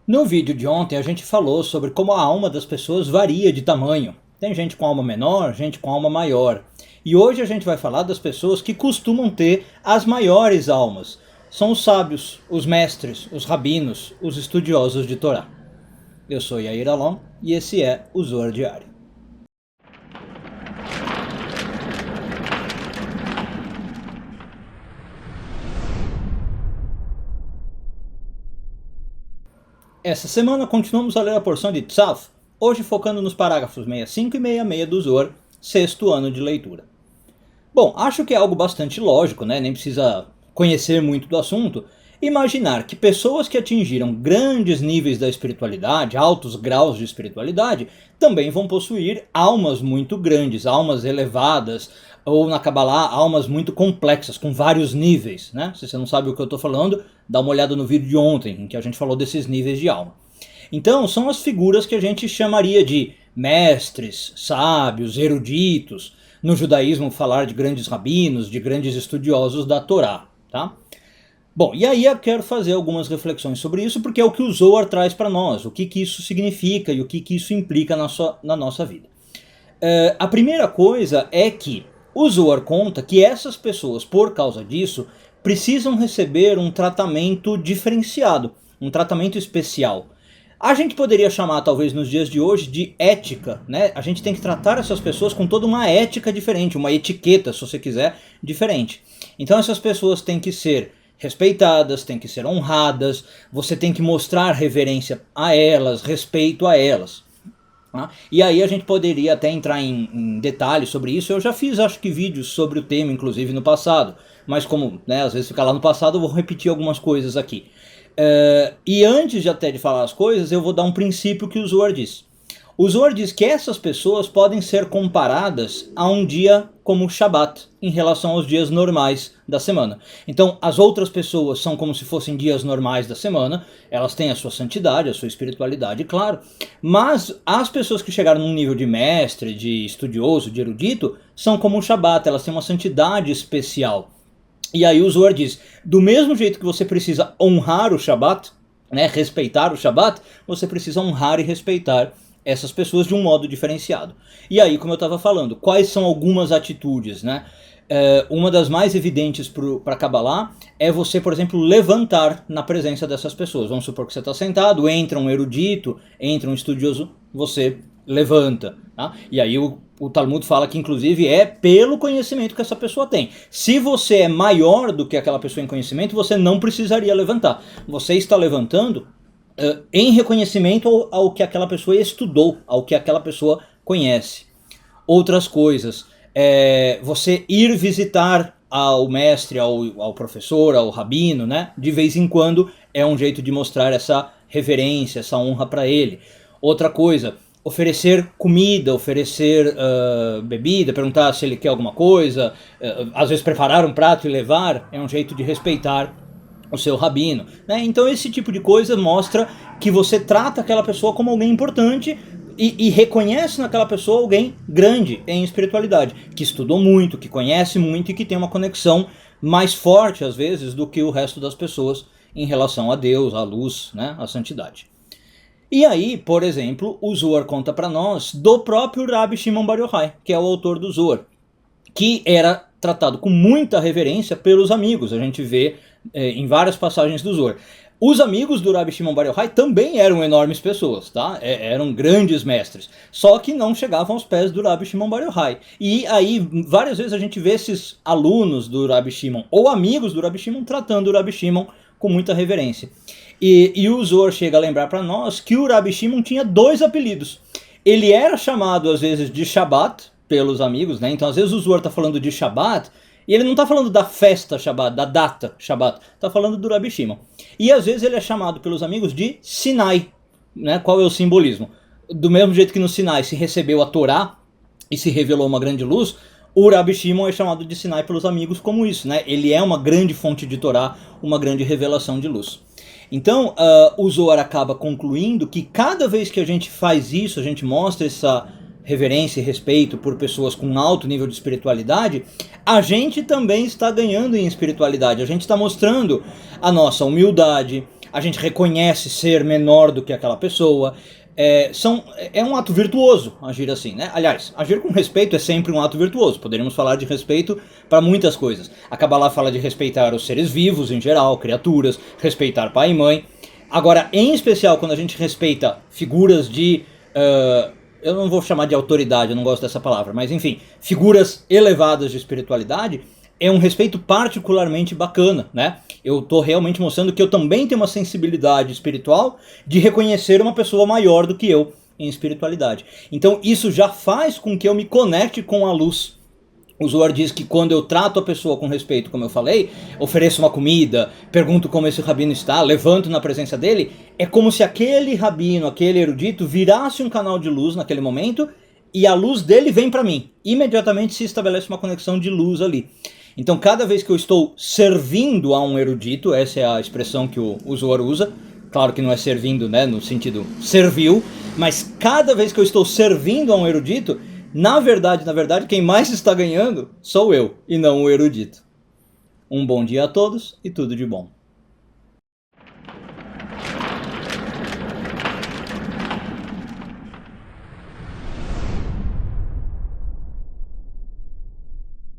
No vídeo de ontem a gente falou sobre como a alma das pessoas varia de tamanho. Tem gente com alma menor, gente com alma maior. E hoje a gente vai falar das pessoas que costumam ter as maiores almas. São os sábios, os mestres, os rabinos, os estudiosos de Torá. Eu sou Yair Alon e esse é o Zohar Diário. Essa semana continuamos a ler a porção de Tzaf, hoje focando nos parágrafos 65 e 66 do Zohar, sexto ano de leitura. Bom, acho que é algo bastante lógico, né? Nem precisa conhecer muito do assunto, imaginar que pessoas que atingiram grandes níveis da espiritualidade, altos graus de espiritualidade, também vão possuir almas muito grandes, almas elevadas, ou na Kabbalah, almas muito complexas, com vários níveis, né? Se você não sabe o que eu estou falando, dá uma olhada no vídeo de ontem, em que a gente falou desses níveis de alma. Então, são as figuras que a gente chamaria de mestres, sábios, eruditos. No judaísmo, falar de grandes rabinos, de grandes estudiosos da Torá, tá? Bom, e aí eu quero fazer algumas reflexões sobre isso, porque é o que o Zohar traz para nós, o que isso significa e o que isso implica na nossa vida. A primeira coisa é que o Zohar conta que essas pessoas, por causa disso, precisam receber um tratamento diferenciado, um tratamento especial. A gente poderia chamar, talvez nos dias de hoje, de ética, né? A gente tem que tratar essas pessoas com toda uma ética diferente, uma etiqueta, se você quiser, diferente. Então essas pessoas têm que ser respeitadas, têm que ser honradas, você tem que mostrar reverência a elas, respeito a elas. Tá? E aí a gente poderia até entrar em detalhes sobre isso. Eu já fiz, acho que, vídeos sobre o tema, inclusive, no passado. Mas como, né, às vezes fica lá no passado, eu vou repetir algumas coisas aqui. E antes de até de falar as coisas, eu vou dar um princípio que o Zohar diz. O Zohar diz que essas pessoas podem ser comparadas a um dia como o Shabat, em relação aos dias normais da semana. Então, as outras pessoas são como se fossem dias normais da semana, elas têm a sua santidade, a sua espiritualidade, claro, mas as pessoas que chegaram num nível de mestre, de estudioso, de erudito, são como o Shabat, elas têm uma santidade especial. E aí o Zohar diz, do mesmo jeito que você precisa honrar o Shabat, né, respeitar o Shabat, você precisa honrar e respeitar essas pessoas de um modo diferenciado. E aí, como eu estava falando, quais são algumas atitudes, né? Uma das mais evidentes para Kabbalah é você, por exemplo, levantar na presença dessas pessoas. Vamos supor que você está sentado, entra um erudito, entra um estudioso, você levanta. Tá? E aí o Talmud fala que inclusive é pelo conhecimento que essa pessoa tem. Se você é maior do que aquela pessoa em conhecimento, você não precisaria levantar. Você está levantando em reconhecimento ao que aquela pessoa estudou, ao que aquela pessoa conhece. Outras coisas, você ir visitar ao mestre, ao professor, ao rabino, né? De vez em quando é um jeito de mostrar essa reverência, essa honra para ele. Outra coisa, oferecer comida, oferecer bebida, perguntar se ele quer alguma coisa, às vezes preparar um prato e levar, é um jeito de respeitar o seu rabino, né? Então esse tipo de coisa mostra que você trata aquela pessoa como alguém importante e reconhece naquela pessoa alguém grande em espiritualidade, que estudou muito, que conhece muito e que tem uma conexão mais forte às vezes do que o resto das pessoas em relação a Deus, à luz, né, à santidade. E aí, por exemplo, o Zohar conta para nós do próprio Rabbi Shimon Bar Yochai, que é o autor do Zohar, que era tratado com muita reverência pelos amigos. A gente vê em várias passagens do Zohar. Os amigos do Rabbi Shimon Bar Yochai também eram enormes pessoas, tá? Eram grandes mestres, só que não chegavam aos pés do Rabbi Shimon Bar Yochai. E aí, várias vezes a gente vê esses alunos do Rabbi Shimon, ou amigos do Rabbi Shimon, tratando o Rabbi Shimon com muita reverência. E o Zohar chega a lembrar para nós que o Rabbi Shimon tinha dois apelidos. Ele era chamado, às vezes, de Shabat, pelos amigos, né? Então, às vezes o Zohar está falando de Shabat, e ele não está falando da festa Shabat, da data Shabat, está falando do Rabbi Shimon. E às vezes ele é chamado pelos amigos de Sinai, né? Qual é o simbolismo? Do mesmo jeito que no Sinai se recebeu a Torá e se revelou uma grande luz, o Rabbi Shimon é chamado de Sinai pelos amigos como isso, né? Ele é uma grande fonte de Torá, uma grande revelação de luz. Então, o Zohar acaba concluindo que cada vez que a gente faz isso, a gente mostra essa reverência e respeito por pessoas com alto nível de espiritualidade, a gente também está ganhando em espiritualidade. A gente está mostrando a nossa humildade, a gente reconhece ser menor do que aquela pessoa. É um ato virtuoso agir assim, né? Aliás, agir com respeito é sempre um ato virtuoso. Poderíamos falar de respeito para muitas coisas. A Kabbalah fala de respeitar os seres vivos em geral, criaturas, respeitar pai e mãe. Agora, em especial, quando a gente respeita figuras de... eu não vou chamar de autoridade, eu não gosto dessa palavra, mas enfim, figuras elevadas de espiritualidade, é um respeito particularmente bacana, né? Eu tô realmente mostrando que eu também tenho uma sensibilidade espiritual de reconhecer uma pessoa maior do que eu em espiritualidade. Então isso já faz com que eu me conecte com a luz. O Zohar diz que quando eu trato a pessoa com respeito, como eu falei, ofereço uma comida, pergunto como esse rabino está, levanto na presença dele, é como se aquele rabino, aquele erudito, virasse um canal de luz naquele momento e a luz dele vem para mim. Imediatamente se estabelece uma conexão de luz ali. Então cada vez que eu estou servindo a um erudito, essa é a expressão que o Zohar usa, claro que não é servindo, né, no sentido servil, mas cada vez que eu estou servindo a um erudito, na verdade, quem mais está ganhando sou eu, e não o erudito. Um bom dia a todos e tudo de bom.